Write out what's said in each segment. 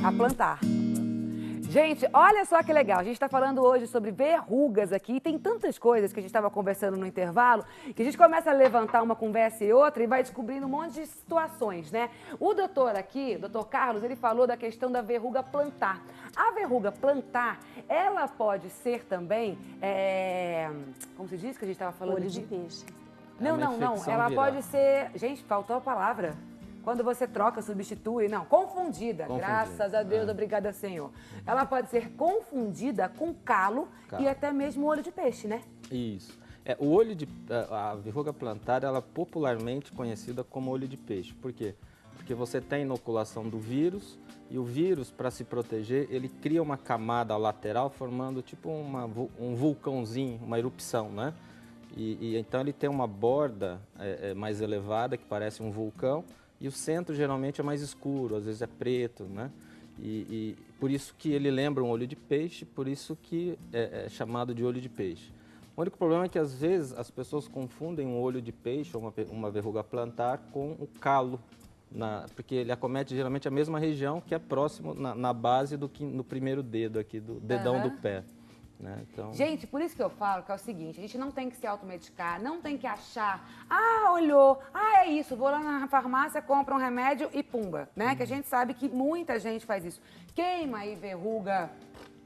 A plantar. Gente, olha só que legal, a gente está falando hoje sobre verrugas aqui, tem tantas coisas que a gente estava conversando no intervalo, que a gente começa a levantar uma conversa e outra e vai descobrindo um monte de situações, né? O doutor aqui, o doutor Carlos, ele falou da questão da verruga plantar. A verruga plantar, ela pode ser também, como se diz que a gente estava falando? Olho de peixe. Não, ela pode ser, gente, faltou a palavra. Quando você troca, substitui, não, confundida. Graças a Deus, obrigada, Senhor. Ela pode ser confundida com calo e até mesmo olho de peixe, né? Isso. A verruga plantar, ela é popularmente conhecida como olho de peixe. Por quê? Porque você tem a inoculação do vírus e o vírus, para se proteger, ele cria uma camada lateral formando tipo um vulcãozinho, uma erupção, né? E então ele tem uma borda mais elevada, que parece um vulcão, e o centro geralmente é mais escuro, às vezes é preto, né? E por isso que ele lembra um olho de peixe, por isso que é chamado de olho de peixe. O único problema é que às vezes as pessoas confundem um olho de peixe ou uma verruga plantar com o calo, porque ele acomete geralmente a mesma região que é próximo na base no primeiro dedo aqui, do dedão do pé. Né? Então... Gente, por isso que eu falo que é o seguinte, a gente não tem que se automedicar, não tem que achar, olhou, é isso, vou lá na farmácia, compro um remédio e pumba, né? Que a gente sabe que muita gente faz isso. Queima aí verruga.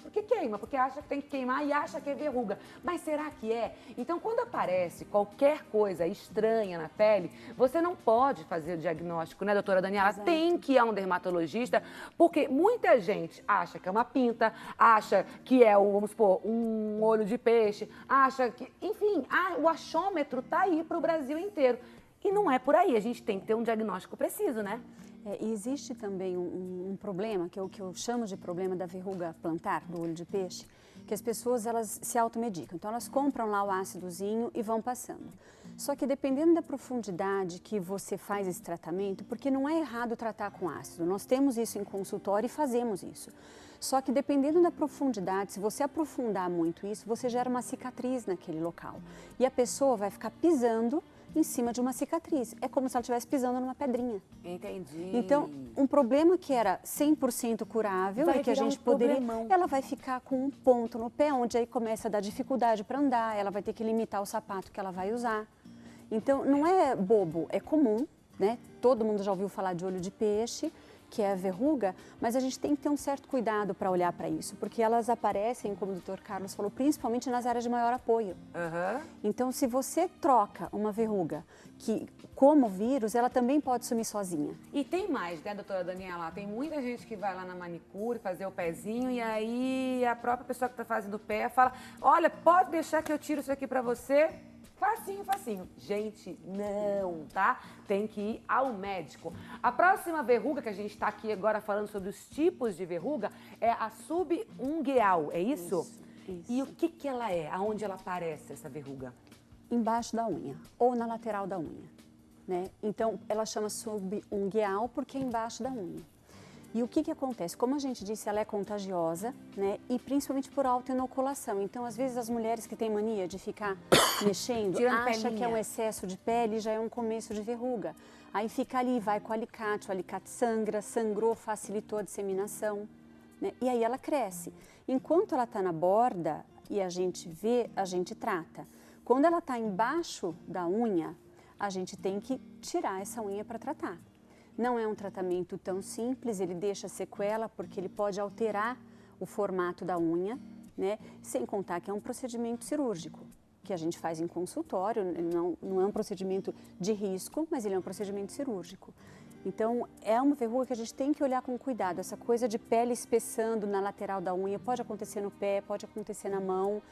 Por que queima? Porque acha que tem que queimar e acha que é verruga. Mas será que é? Então, quando aparece qualquer coisa estranha na pele, você não pode fazer o diagnóstico, né, doutora Daniela? Exato. Tem que ir a um dermatologista, porque muita gente acha que é uma pinta, acha que é, vamos supor, um olho de peixe, acha que... Enfim, o achômetro tá aí para o Brasil inteiro. E não é por aí, a gente tem que ter um diagnóstico preciso, né? E existe também um problema, que é o que eu chamo de problema da verruga plantar, do olho de peixe, que as pessoas elas se automedicam. Então elas compram lá o ácidozinho e vão passando. Só que dependendo da profundidade que você faz esse tratamento, porque não é errado tratar com ácido, nós temos isso em consultório e fazemos isso. Só que dependendo da profundidade, se você aprofundar muito isso, você gera uma cicatriz naquele local. E a pessoa vai ficar pisando em cima de uma cicatriz. É como se ela estivesse pisando numa pedrinha. Entendi. Então, um problema que era 100% curável e que a gente poderia... Ela vai ficar com um ponto no pé, onde aí começa a dar dificuldade para andar, ela vai ter que limitar o sapato que ela vai usar. Então, não é bobo, é comum, né? Todo mundo já ouviu falar de olho de peixe, que é a verruga, mas a gente tem que ter um certo cuidado para olhar para isso, porque elas aparecem, como o doutor Carlos falou, principalmente nas áreas de maior apoio. Então, se você troca uma verruga que, como vírus, ela também pode sumir sozinha. E tem mais, né, doutora Daniela? Tem muita gente que vai lá na manicure fazer o pezinho e aí a própria pessoa que está fazendo o pé fala, olha, pode deixar que eu tiro isso aqui para você? Facinho, facinho. Gente, não, tá? Tem que ir ao médico. A próxima verruga que a gente está aqui agora falando sobre os tipos de verruga é a subungueal, é isso? Isso. E o que ela é? Aonde ela aparece, essa verruga? Embaixo da unha ou na lateral da unha, né? Então, ela chama subungueal porque é embaixo da unha. E o que acontece? Como a gente disse, ela é contagiosa, né? E principalmente por autoinoculação. Então, às vezes, as mulheres que têm mania de ficar mexendo, acham que é um excesso de pele e já é um começo de verruga. Aí fica ali, vai com o alicate sangra, sangrou, facilitou a disseminação, né? E aí ela cresce. Enquanto ela está na borda e a gente vê, a gente trata. Quando ela está embaixo da unha, a gente tem que tirar essa unha para tratar. Não é um tratamento tão simples, ele deixa sequela porque ele pode alterar o formato da unha, né? Sem contar que é um procedimento cirúrgico, que a gente faz em consultório, não é um procedimento de risco, mas ele é um procedimento cirúrgico. Então, é uma verruga que a gente tem que olhar com cuidado. Essa coisa de pele espessando na lateral da unha pode acontecer no pé, pode acontecer na mão,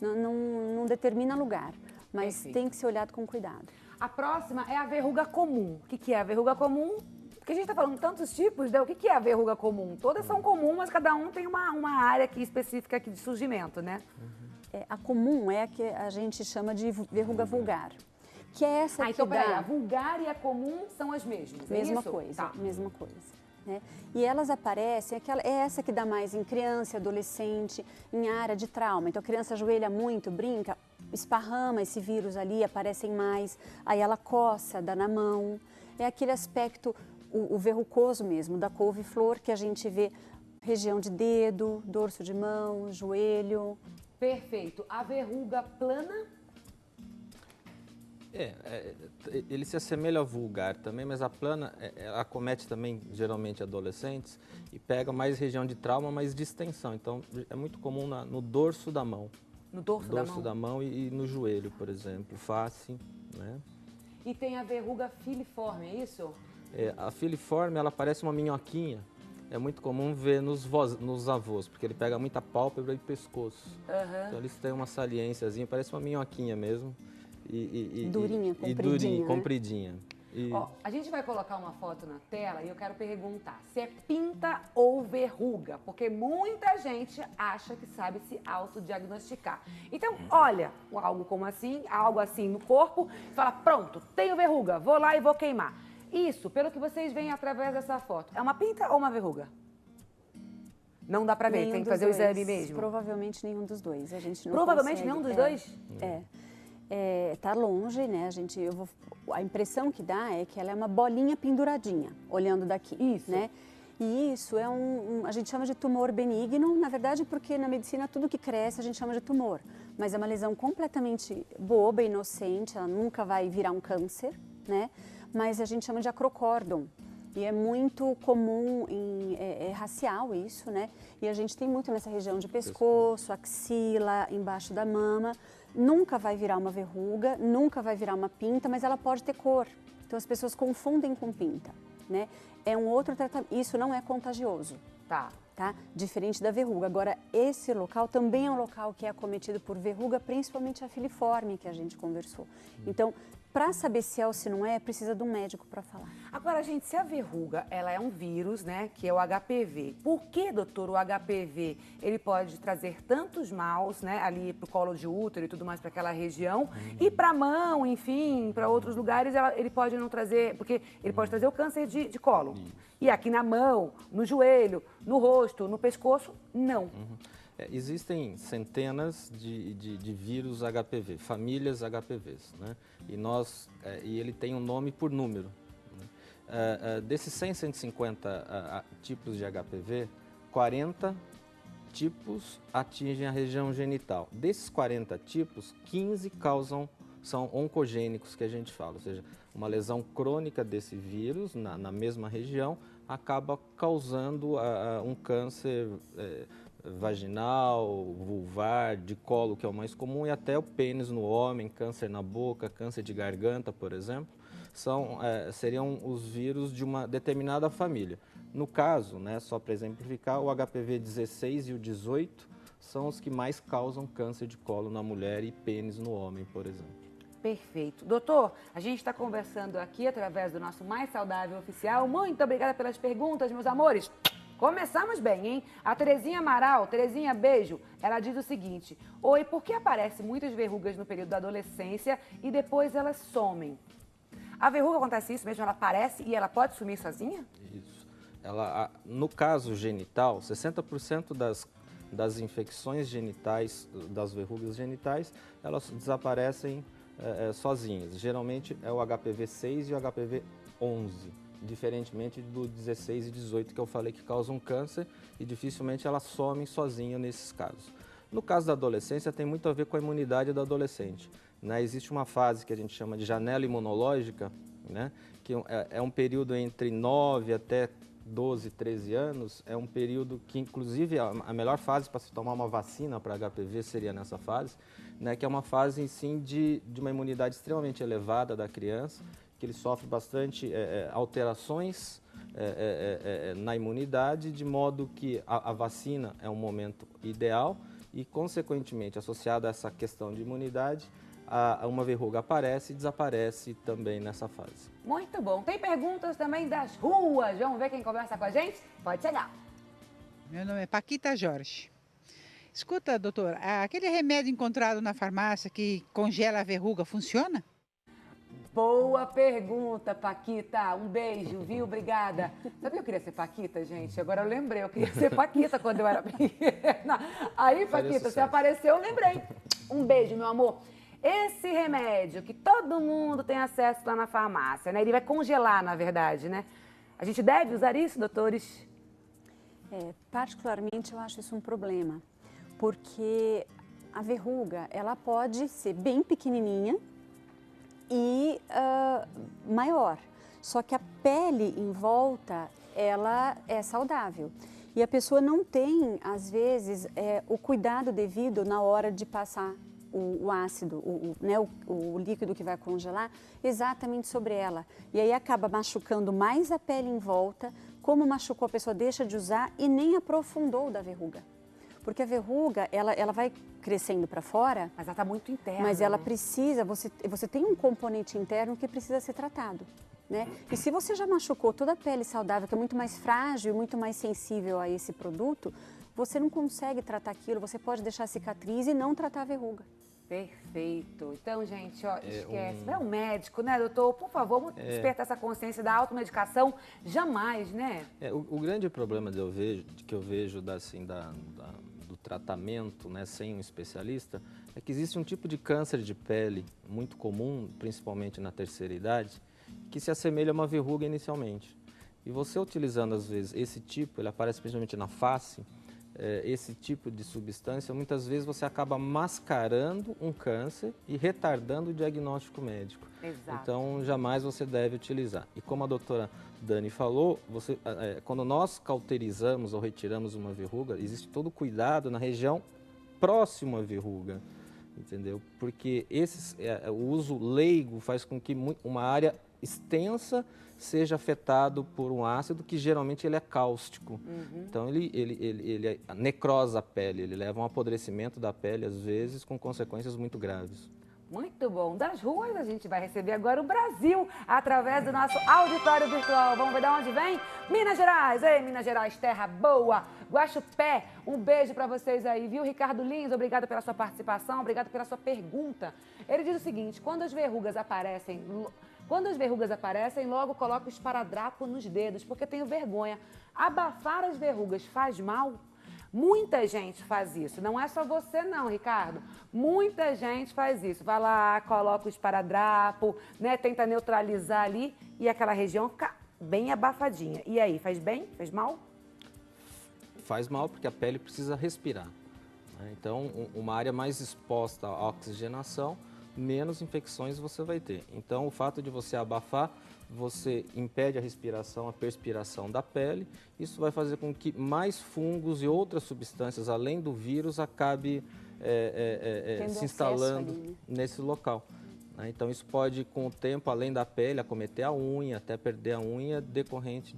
não determina lugar, mas tem que ser olhado com cuidado. A próxima é a verruga comum. O que é a verruga comum? Porque a gente está falando tantos tipos, né? O que é a verruga comum? Todas são comuns, mas cada um tem uma área aqui específica aqui de surgimento, né? A comum é a que a gente chama de verruga vulgar, que é essa que então, peraí, a vulgar e a comum são as mesmas, mesma isso? coisa, Tá. mesma coisa. Né? E elas aparecem, é essa que dá mais em criança, adolescente, em área de trauma. Então a criança ajoelha muito, brinca, esparrama esse vírus ali, aparecem mais, aí ela coça, dá na mão. É aquele aspecto o verrucoso mesmo, da couve-flor, que a gente vê região de dedo, dorso de mão, joelho. Perfeito. A verruga plana? Ele se assemelha ao vulgar também, mas a plana acomete também geralmente adolescentes e pega mais região de trauma, mais distensão. Então é muito comum no dorso da mão. No dorso da mão e no joelho, por exemplo, face, né? E tem a verruga filiforme, é isso? A filiforme, ela parece uma minhoquinha. É muito comum ver nos avós, porque ele pega muita pálpebra e pescoço. Então eles têm uma saliênciazinha, parece uma minhoquinha mesmo. Durinha, compridinha. Compridinha. Ó, a gente vai colocar uma foto na tela e eu quero perguntar se é pinta ou verruga, porque muita gente acha que sabe se autodiagnosticar. Então, olha, algo assim no corpo, e fala, pronto, tenho verruga, vou lá e vou queimar. Isso, pelo que vocês veem através dessa foto, é uma pinta ou uma verruga? Não dá pra ver, tem que fazer o exame mesmo? Provavelmente nenhum dos dois. A gente não Provavelmente consegue, nenhum dos dois? Tá longe, né? A impressão que dá é que ela é uma bolinha penduradinha, olhando daqui. Isso. Né? E isso é a gente chama de tumor benigno, na verdade, porque na medicina tudo que cresce a gente chama de tumor. Mas é uma lesão completamente boba, inocente, ela nunca vai virar um câncer, né? Mas a gente chama de acrocórdon. E é muito comum, é racial isso, né? E a gente tem muito nessa região de pescoço, axila, embaixo da mama. Nunca vai virar uma verruga, nunca vai virar uma pinta, mas ela pode ter cor. Então as pessoas confundem com pinta, né? É um outro tratamento, isso não é contagioso. Tá? Diferente da verruga. Agora, esse local também é um local que é acometido por verruga, principalmente a filiforme que a gente conversou. Então, para saber se é ou se não é, precisa de um médico para falar. Agora, gente, se a verruga, ela é um vírus, né, que é o HPV, por que, doutor, o HPV, ele pode trazer tantos maus, né, ali pro colo de útero e tudo mais para aquela região, e para mão, enfim, para outros lugares, ele pode não trazer, porque ele pode trazer o câncer de colo. E aqui na mão, no joelho, no rosto, no pescoço, não. Existem centenas de vírus HPV, famílias HPVs, né? E ele tem um nome por número. Né? Desses 150 tipos de HPV, 40 tipos atingem a região genital. Desses 40 tipos, 15 são oncogênicos, que a gente fala, ou seja, uma lesão crônica desse vírus na mesma região acaba causando um câncer vaginal, vulvar, de colo, que é o mais comum, e até o pênis no homem, câncer na boca, câncer de garganta, por exemplo, seriam os vírus de uma determinada família. No caso, né, só para exemplificar, o HPV 16 e o 18 são os que mais causam câncer de colo na mulher e pênis no homem, por exemplo. Perfeito. Doutor, a gente está conversando aqui através do nosso Mais Saudável Oficial. Muito obrigada pelas perguntas, meus amores. Começamos bem, hein? A Terezinha Amaral, Terezinha, beijo. Ela diz o seguinte: oi, por que aparecem muitas verrugas no período da adolescência e depois elas somem? A verruga acontece isso mesmo? Ela aparece e ela pode sumir sozinha? Isso. No caso genital, 60% das infecções genitais, das verrugas genitais, elas desaparecem sozinhas. Geralmente é o HPV 6 e o HPV 11. Diferentemente do 16 e 18 que eu falei que causam câncer e dificilmente elas somem sozinhas nesses casos. No caso da adolescência tem muito a ver com a imunidade do adolescente. Né? Existe uma fase que a gente chama de janela imunológica, né? Que é um período entre 9 até 12, 13 anos, é um período que inclusive a melhor fase para se tomar uma vacina para HPV seria nessa fase, né? Que é uma fase sim de uma imunidade extremamente elevada da criança, que ele sofre bastante alterações na imunidade, de modo que a vacina é um momento ideal e, consequentemente, associada a essa questão de imunidade, uma verruga aparece e desaparece também nessa fase. Muito bom. Tem perguntas também das ruas. Vamos ver quem conversa com a gente? Pode chegar. Meu nome é Paquita Jorge. Escuta, doutor, aquele remédio encontrado na farmácia que congela a verruga funciona? Boa pergunta, Paquita. Um beijo, viu? Obrigada. Sabia que eu queria ser Paquita, gente? Agora eu lembrei. Eu queria ser Paquita quando eu era pequena. Aí, Paquita, você apareceu, eu lembrei. Um beijo, meu amor. Esse remédio que todo mundo tem acesso lá na farmácia, né? Ele vai congelar, na verdade, né? A gente deve usar isso, doutores? Particularmente, eu acho isso um problema, porque a verruga, ela pode ser bem pequenininha e maior, só que a pele em volta, ela é saudável. E a pessoa não tem, às vezes, o cuidado devido na hora de passar o ácido, o líquido que vai congelar, exatamente sobre ela. E aí acaba machucando mais a pele em volta, como machucou, a pessoa deixa de usar e nem aprofundou da verruga. Porque a verruga, ela vai crescendo para fora. Mas ela está muito interna. Mas ela né? precisa, você tem um componente interno que precisa ser tratado. Né? E se você já machucou toda a pele saudável, que é muito mais frágil, muito mais sensível a esse produto, você não consegue tratar aquilo, você pode deixar cicatriz e não tratar a verruga. Perfeito. Então, gente, ó, esquece. Vai ao médico, né, doutor? Por favor, vamos despertar essa consciência da automedicação. Jamais, né? O grande problema que eu vejo do tratamento, né, sem um especialista, é que existe um tipo de câncer de pele muito comum, principalmente na terceira idade, que se assemelha a uma verruga inicialmente. E você utilizando, às vezes, esse tipo, ele aparece principalmente na face, esse tipo de substância, muitas vezes você acaba mascarando um câncer e retardando o diagnóstico médico. Exato. Então, jamais você deve utilizar. E como a doutora Dani falou, quando nós cauterizamos ou retiramos uma verruga, existe todo o cuidado na região próxima à verruga, entendeu? Porque o uso leigo faz com que uma área extensa seja afetado por um ácido que geralmente ele é cáustico. Então ele necrosa a pele, ele leva a um apodrecimento da pele, às vezes, com consequências muito graves. Muito bom. Das ruas, a gente vai receber agora o Brasil através do nosso auditório virtual. Vamos ver de onde vem? Minas Gerais. Ei, Minas Gerais, terra boa. Guaxupé, um beijo para vocês aí, viu? Ricardo Lins, obrigado pela sua participação, obrigado pela sua pergunta. Ele diz o seguinte, quando as verrugas aparecem, logo coloco o esparadrapo nos dedos, porque tenho vergonha. Abafar as verrugas faz mal? Muita gente faz isso, não é só você não, Ricardo. Muita gente faz isso. Vai lá, coloca o esparadrapo, né, tenta neutralizar ali e aquela região fica bem abafadinha. E aí, faz bem? Faz mal? Faz mal porque a pele precisa respirar, né? Então, uma área mais exposta à oxigenação, menos infecções você vai ter. Então, o fato de você abafar, você impede a respiração, a perspiração da pele. Isso vai fazer com que mais fungos e outras substâncias, além do vírus, acabe se instalando nesse local. Então, isso pode, com o tempo, além da pele, acometer a unha, até perder a unha, decorrente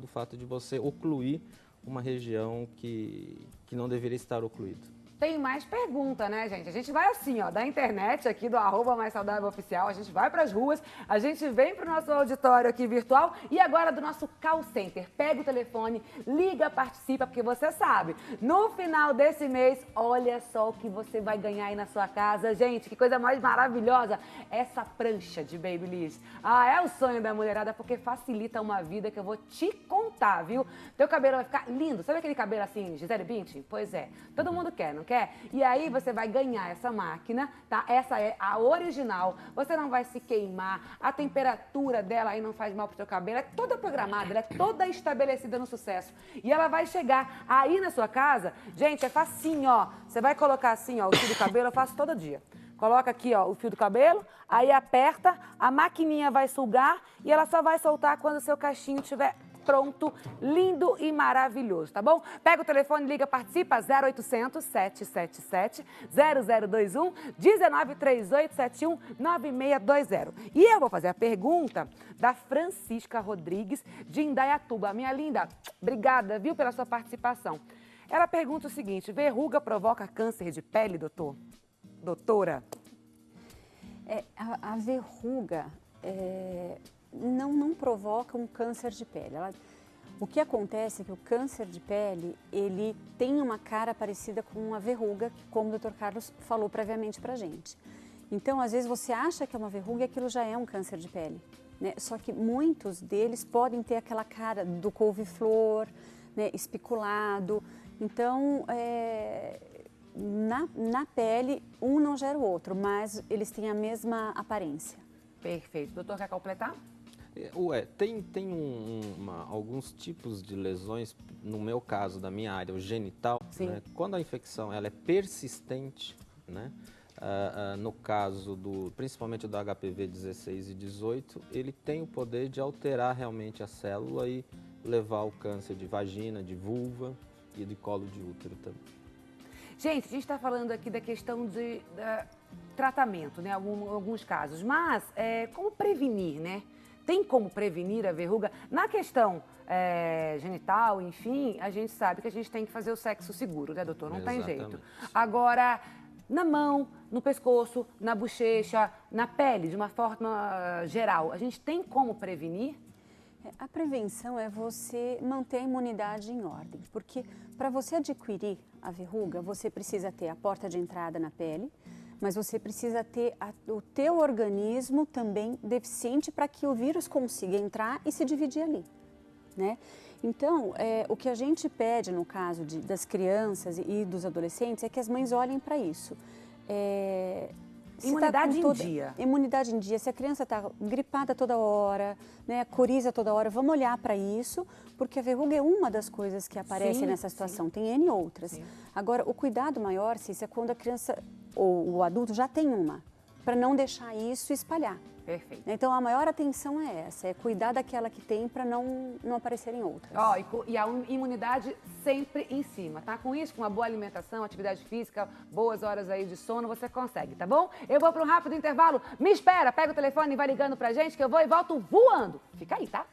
do fato de você ocluir uma região que não deveria estar ocluída. Tem mais pergunta, né, gente? A gente vai assim, ó, da internet aqui, do @maissaudáveloficial, a gente vai para as ruas, a gente vem para o nosso auditório aqui virtual e agora do nosso call center. Pega o telefone, liga, participa, porque você sabe, no final desse mês, olha só o que você vai ganhar aí na sua casa. Gente, que coisa mais maravilhosa, essa prancha de Babyliss. Ah, é o sonho da mulherada, porque facilita uma vida que eu vou te contar, viu? Teu cabelo vai ficar lindo. Sabe aquele cabelo assim, Gisele Bündchen? Pois é, todo mundo quer, não quer? E aí você vai ganhar essa máquina, tá? Essa é a original. Você não vai se queimar. A temperatura dela aí não faz mal pro teu cabelo. É toda programada, ela é toda estabelecida no sucesso. E ela vai chegar aí na sua casa. Gente, é facinho, ó. Você vai colocar assim, ó, o fio do cabelo, eu faço todo dia. Coloca aqui, ó, o fio do cabelo, aí aperta, a maquininha vai sugar e ela só vai soltar quando o seu cachinho estiver pronto, lindo e maravilhoso, tá bom? Pega o telefone, liga, participa, 0800 777 0021 193871 9620. E eu vou fazer a pergunta da Francisca Rodrigues, de Indaiatuba. Minha linda, obrigada, viu, pela sua participação. Ela pergunta o seguinte, verruga provoca câncer de pele, doutora? A verruga não provoca um câncer de pele. O que acontece é que o câncer de pele, ele tem uma cara parecida com uma verruga, como o Dr. Carlos falou previamente pra gente. Então, às vezes você acha que é uma verruga e aquilo já é um câncer de pele, né? Só que muitos deles podem ter aquela cara do couve-flor, né, especulado. Então, na pele, um não gera o outro, mas eles têm a mesma aparência. Perfeito. Doutor, quer completar? Tem alguns tipos de lesões, no meu caso, da minha área, o genital, né? Quando a infecção ela é persistente, né? No caso principalmente do HPV 16 e 18, ele tem o poder de alterar realmente a célula e levar ao câncer de vagina, de vulva e de colo de útero também. Gente, a gente está falando aqui da questão de tratamento, né? Alguns casos, mas como prevenir, né? Tem como prevenir a verruga? Na questão genital, enfim, a gente sabe que a gente tem que fazer o sexo seguro, né, doutor? Não tem jeito. Agora, na mão, no pescoço, na bochecha, na pele, de uma forma geral, a gente tem como prevenir? A prevenção é você manter a imunidade em ordem, porque para você adquirir a verruga, você precisa ter a porta de entrada na pele, mas você precisa ter o teu organismo também deficiente para que o vírus consiga entrar e se dividir ali, né? Então, o que a gente pede no caso das crianças e dos adolescentes é que as mães olhem para isso. Imunidade em dia. Imunidade em dia. Se a criança está gripada toda hora, né, coriza toda hora, vamos olhar para isso, porque a verruga é uma das coisas que aparece nessa situação. Tem N outras. Sim. Agora, o cuidado maior, Cícia, é quando a criança ou o adulto já tem uma, para não deixar isso espalhar. Perfeito. Então, a maior atenção é essa, é cuidar daquela que tem para não aparecerem outras. E a imunidade sempre em cima, tá? Com isso, com uma boa alimentação, atividade física, boas horas aí de sono, você consegue, tá bom? Eu vou para um rápido intervalo. Me espera, pega o telefone e vai ligando pra gente que eu vou e volto voando. Fica aí, tá?